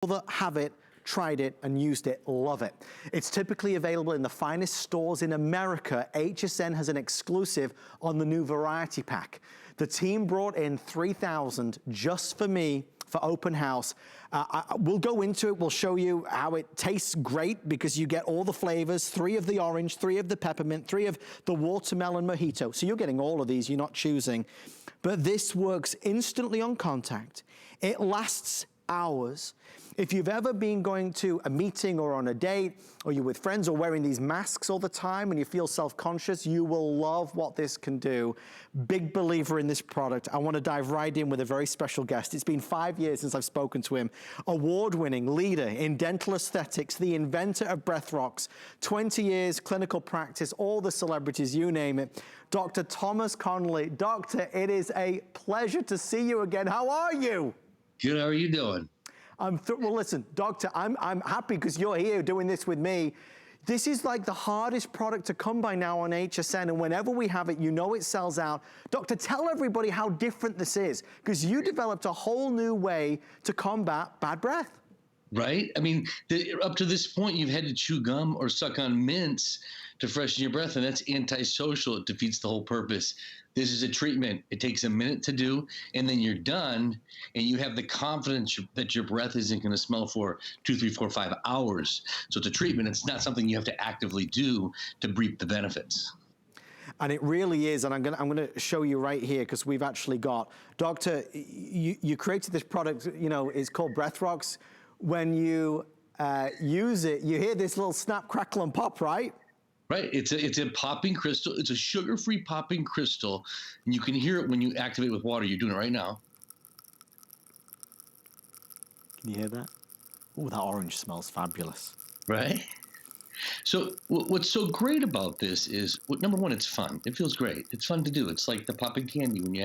that have it, tried it, and used it, love it. It's typically available in the finest stores in America. HSN has an exclusive on the new variety pack. The team brought in 3,000 just for me for open house. We'll go into it, we'll show you how it tastes great because you get all the flavors, 3 of the orange, 3 of the peppermint, 3 of the watermelon mojito. So you're getting all of these, you're not choosing. But this works instantly on contact. It lasts hours. If you've ever been going to a meeting or on a date, or you're with friends or wearing these masks all the time and you feel self-conscious, you will love what this can do. Big believer in this product. I want to dive right in with a very special guest. It's been 5 years since I've spoken to him. Award-winning leader in dental aesthetics, the inventor of BreathROX, 20 years clinical practice, all the celebrities, you name it. Dr. Thomas Connolly. Doctor, it is a pleasure to see you again. How are you? Good, how are you doing? Well, listen, Doctor, I'm happy because you're here doing this with me. This is like the hardest product to come by now on HSN, and whenever we have it, you know it sells out. Doctor, tell everybody how different this is, because you developed a whole new way to combat bad breath. Right? I mean, up to this point, you've had to chew gum or suck on mints to freshen your breath, and that's antisocial. It defeats the whole purpose. This is a treatment. It takes a minute to do, and then you're done, and you have the confidence that your breath isn't going to smell for 2, 3, 4, 5 hours. So it's a treatment. It's not something you have to actively do to reap the benefits. And it really is, and I'm gonna show you right here because we've actually got, Doctor, you created this product, you know, it's called BreathROX. When you use it, you hear this little snap, crackle, and pop, right? Right. It's a popping crystal. It's a sugar-free popping crystal, and you can hear it when you activate with water. You're doing it right now. Can you hear that? Oh, that orange smells fabulous. Right? So what's so great about this is, number one, it's fun. It feels great. It's fun to do. It's like the popping candy when you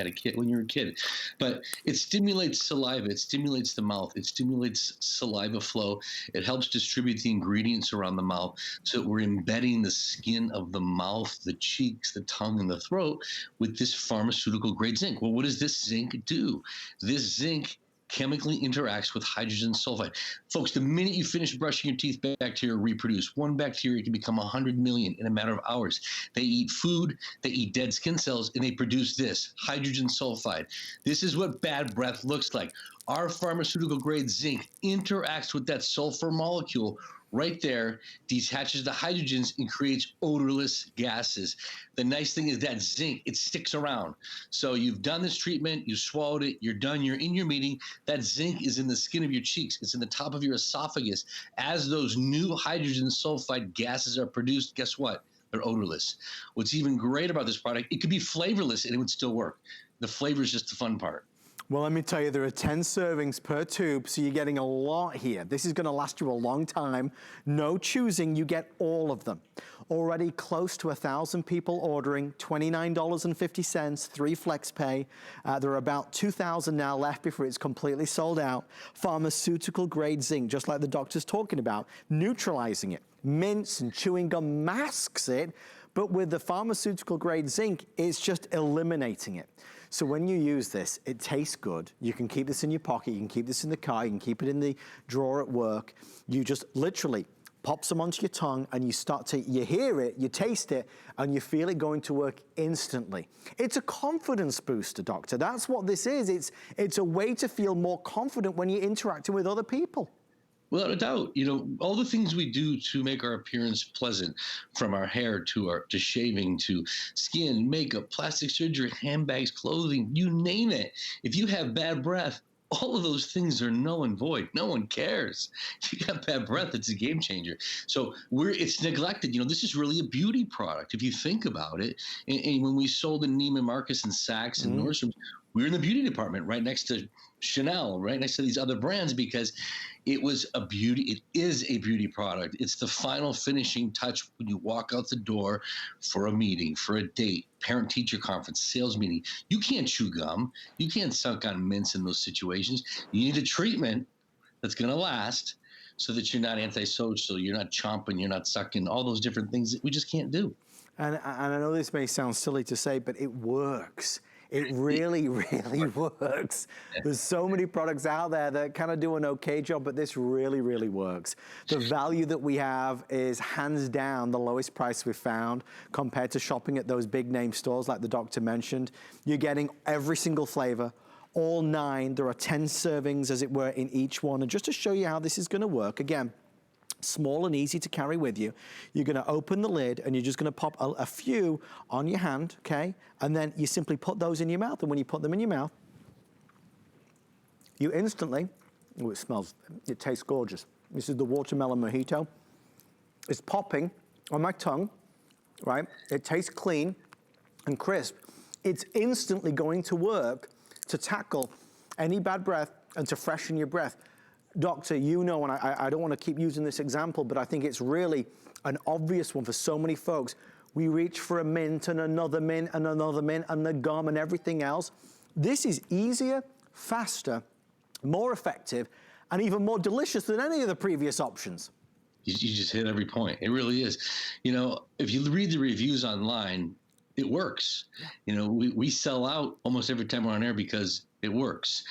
were a kid. But it stimulates saliva. It stimulates the mouth. It stimulates saliva flow. It helps distribute the ingredients around the mouth so that we're embedding the skin of the mouth, the cheeks, the tongue, and the throat with this pharmaceutical grade zinc. Well, what does this zinc do? This zinc chemically interacts with hydrogen sulfide. Folks, the minute you finish brushing your teeth, bacteria reproduce. One bacteria can become 100 million in a matter of hours. They eat food, they eat dead skin cells, and they produce this, hydrogen sulfide. This is what bad breath looks like. Our pharmaceutical grade zinc interacts with that sulfur molecule right there, detaches the hydrogens and creates odorless gases. The nice thing is that zinc, it sticks around. So you've done this treatment, you swallowed it, you're done, you're in your meeting. That zinc is in the skin of your cheeks. It's in the top of your esophagus. As those new hydrogen sulfide gases are produced, guess what? They're odorless. What's even great about this product, it could be flavorless and it would still work. The flavor is just the fun part. Well, let me tell you, there are 10 servings per tube, so you're getting a lot here. This is gonna last you a long time. No choosing, you get all of them. Already close to 1,000 people ordering, $29.50, 3 flex pay. There are about 2,000 now left before it's completely sold out. Pharmaceutical grade zinc, just like the doctor's talking about, neutralizing it. Mints and chewing gum masks it, but with the pharmaceutical grade zinc, it's just eliminating it. So when you use this, it tastes good. You can keep this in your pocket, you can keep this in the car, you can keep it in the drawer at work. You just literally pop some onto your tongue and you hear it, you taste it, and you feel it going to work instantly. It's a confidence booster, Doctor. That's what this is. It's a way to feel more confident when you're interacting with other people. Without a doubt, you know, all the things we do to make our appearance pleasant, from our hair to shaving to skin, makeup, plastic surgery, handbags, clothing, you name it. If you have bad breath, all of those things are null and void. No one cares. If you got bad breath, it's a game changer. So it's neglected. You know, this is really a beauty product if you think about it. And when we sold in Neiman Marcus and Saks and Nordstrom, we were in the beauty department right next to Chanel, right next to these other brands, because it is a beauty product. It's the final finishing touch when you walk out the door for a meeting, for a date, parent-teacher conference, sales meeting. You can't chew gum. You can't suck on mints in those situations. You need a treatment that's going to last so that you're not antisocial, you're not chomping, you're not sucking, all those different things that we just can't do. And I know this may sound silly to say, but it works. It really, really works. There's so many products out there that kind of do an okay job, but this really, really works. The value that we have is hands down the lowest price we've found compared to shopping at those big name stores like the doctor mentioned. You're getting every single flavor, all 9. There are 10 servings, as it were, in each one. And just to show you how this is gonna work, again, small and easy to carry with you. You're gonna open the lid and you're just gonna pop a few on your hand, okay? And then you simply put those in your mouth. And when you put them in your mouth, you instantly, oh, it tastes gorgeous. This is the watermelon mojito. It's popping on my tongue, right? It tastes clean and crisp. It's instantly going to work to tackle any bad breath and to freshen your breath. Doctor, you know, and I don't want to keep using this example, but I think it's really an obvious one for so many folks. We reach for a mint and another mint and another mint and the gum and everything else. This is easier, faster, more effective, and even more delicious than any of the previous options. You just hit every point. It really is. You know, if you read the reviews online, it works. You know, we sell out almost every time we're on air because it works.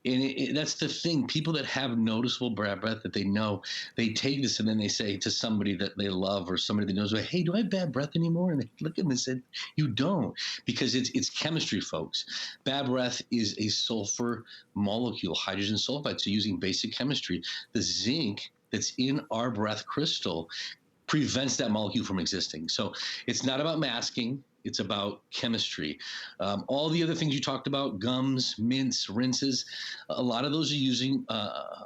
And that's the thing. People that have noticeable bad breath that they know, they take this and then they say to somebody that they love or somebody that knows, hey, do I have bad breath anymore? And they look at them and say, you don't, because it's chemistry, folks. Bad breath is a sulfur molecule, hydrogen sulfide. So using basic chemistry, the zinc that's in our breath crystal prevents that molecule from existing. So it's not about masking. It's about chemistry. All the other things you talked about, gums, mints, rinses, a lot of those are using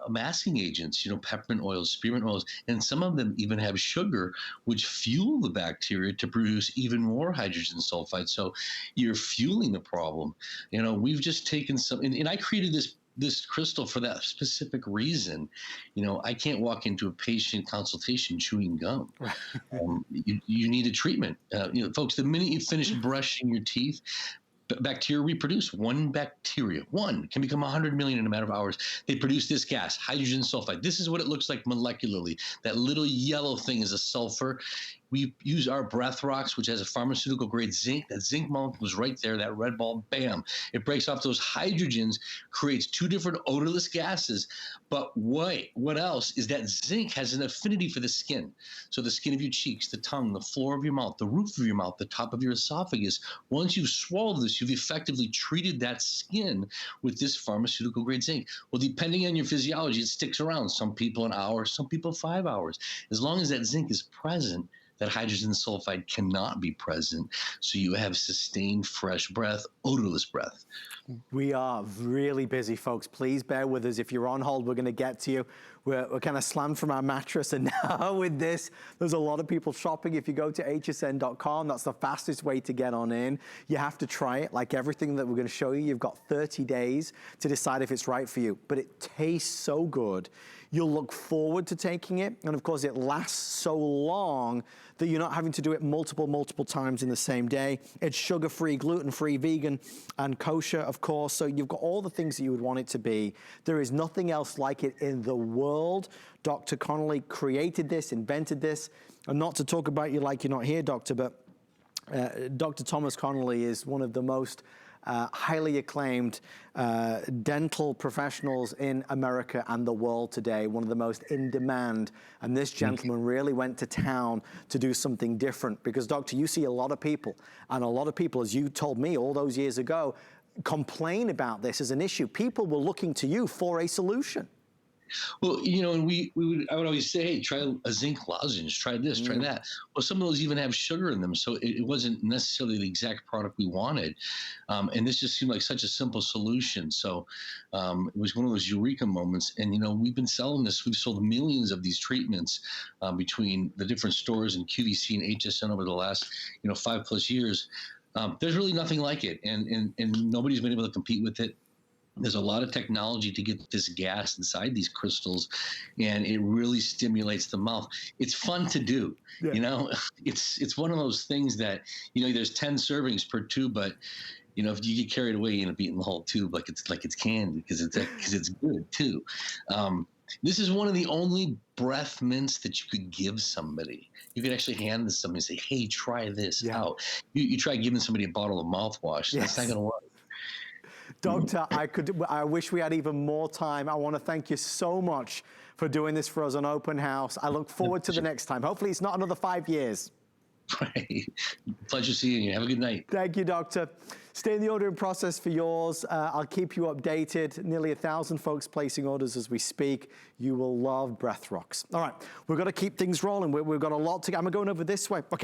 masking agents, you know, peppermint oils, spearmint oils, and some of them even have sugar, which fuel the bacteria to produce even more hydrogen sulfide. So you're fueling the problem. You know, we've just taken some, and I created this crystal for that specific reason. You know, I can't walk into a patient consultation chewing gum. Right. You need a treatment. You know, folks, the minute you finish brushing your teeth, bacteria reproduce. One bacteria, one, can become 100 million in a matter of hours. They produce this gas, hydrogen sulfide. This is what it looks like molecularly. That little yellow thing is a sulfur. We use our BreathROX, which has a pharmaceutical grade zinc. That zinc molecule is right there, that red ball, bam. It breaks off those hydrogens, creates 2 different odorless gases. But what else is that zinc has an affinity for the skin. So the skin of your cheeks, the tongue, the floor of your mouth, the roof of your mouth, the top of your esophagus. Once you've swallowed this, you've effectively treated that skin with this pharmaceutical grade zinc. Well, depending on your physiology, it sticks around. Some people an hour, some people 5 hours. As long as that zinc is present, that hydrogen sulfide cannot be present. So you have sustained fresh breath, odorless breath. We are really busy, folks. Please bear with us. If you're on hold, we're going to get to you. We're kind of slammed from our mattress, and now with this, there's a lot of people shopping. If you go to hsn.com, that's the fastest way to get on in. You have to try it. Like everything that we're going to show you, you've got 30 days to decide if it's right for you. But it tastes so good. You'll look forward to taking it. And of course, it lasts so long that you're not having to do it multiple times in the same day. It's sugar-free, gluten-free, vegan, and kosher, of course. So you've got all the things that you would want it to be. There is nothing else like it in the world. Dr. Connolly created this, invented this. And not to talk about you like you're not here, doctor, but Dr. Thomas Connolly is one of the most highly acclaimed dental professionals in America and the world today, one of the most in demand. And this gentleman really went to town to do something different, because doctor, you see a lot of people, and a lot of people, as you told me all those years ago, complain about this as an issue. People were looking to you for a solution. Well, you know, and I would always say, hey, try a zinc lozenge, try this, try that. Well, some of those even have sugar in them, so it wasn't necessarily the exact product we wanted. And this just seemed like such a simple solution. So it was one of those eureka moments. And, you know, we've been selling this. We've sold millions of these treatments between the different stores and QVC and HSN over the last, 5+ years. There's really nothing like it, and nobody's been able to compete with it. There's a lot of technology to get this gas inside these crystals, and it really stimulates the mouth. It's fun to do. Yeah. It's one of those things that, there's 10 servings per tube, but if you get carried away, you end up eating the whole tube like it's candy, because it's good too. This is one of the only breath mints that you could give somebody. You could actually hand this to somebody and say, hey, try this out. You try giving somebody a bottle of mouthwash. That's not going to work. Doctor, I wish we had even more time. I want to thank you so much for doing this for us on Open House. I look forward to the next time. Hopefully it's not another 5 years. Right. Pleasure seeing you. Have a good night. Thank you, Doctor. Stay in the ordering process for yours. I'll keep you updated. Nearly 1,000 folks placing orders as we speak. You will love BreathROX. All right, we've got to keep things rolling. We've got a lot to go. I'm going over this way. Okay.